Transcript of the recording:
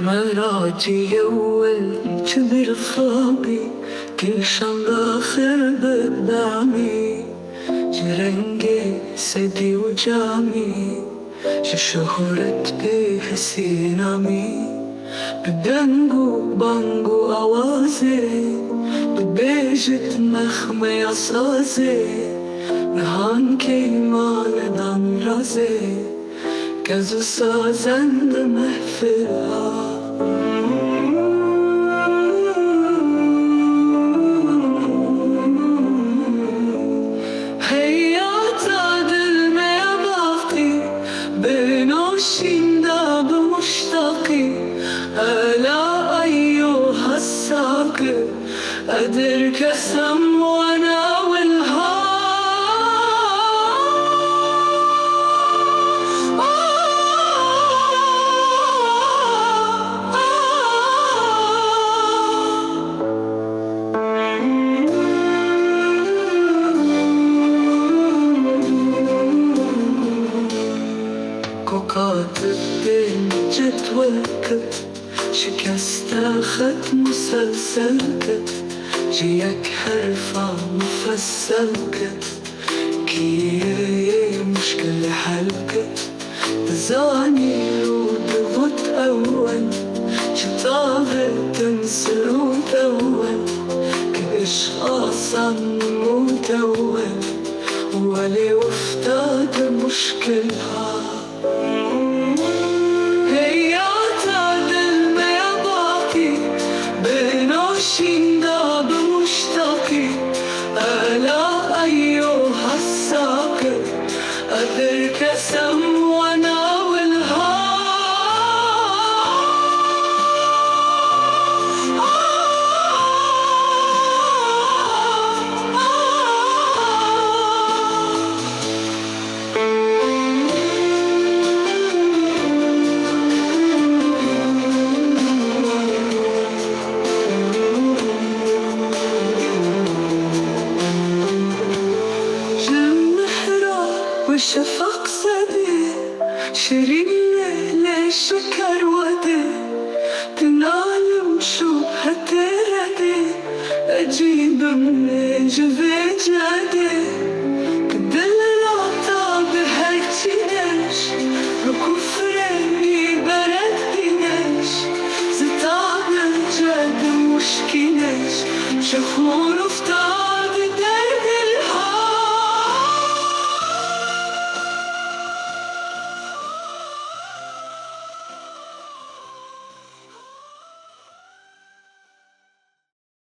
مراتي أول كبر خابي كل شان آخر قدامي جرنقي سدي وجامي شهرت بيه سينامي بدنقو بانقو أوازي ببيجت مخمي أصازي نهان كيمان دان رازي كذو سازند محفلها بنوشيندا بمشتاقي ألا أيها الساقي أدر كسم وأنا والها كاتب جدولك شكست خط مسلسلك جيك حرفة مفصلك كي مشكلة حلك زاني وضغط أول شطاغة تنسر وتول كإشخاصا متول ولي وفتاد مشكلها بنوشيندا بمشتاقي ألا أيها الساقي أدر كسم وأنا والها وشفق سدي شرين ليش كرودي تنعلم شو هتردي أجيب من جفي جدي كدل العطا بهالتناش ركوفرني بردناش زتعب الجد مشكلش شخور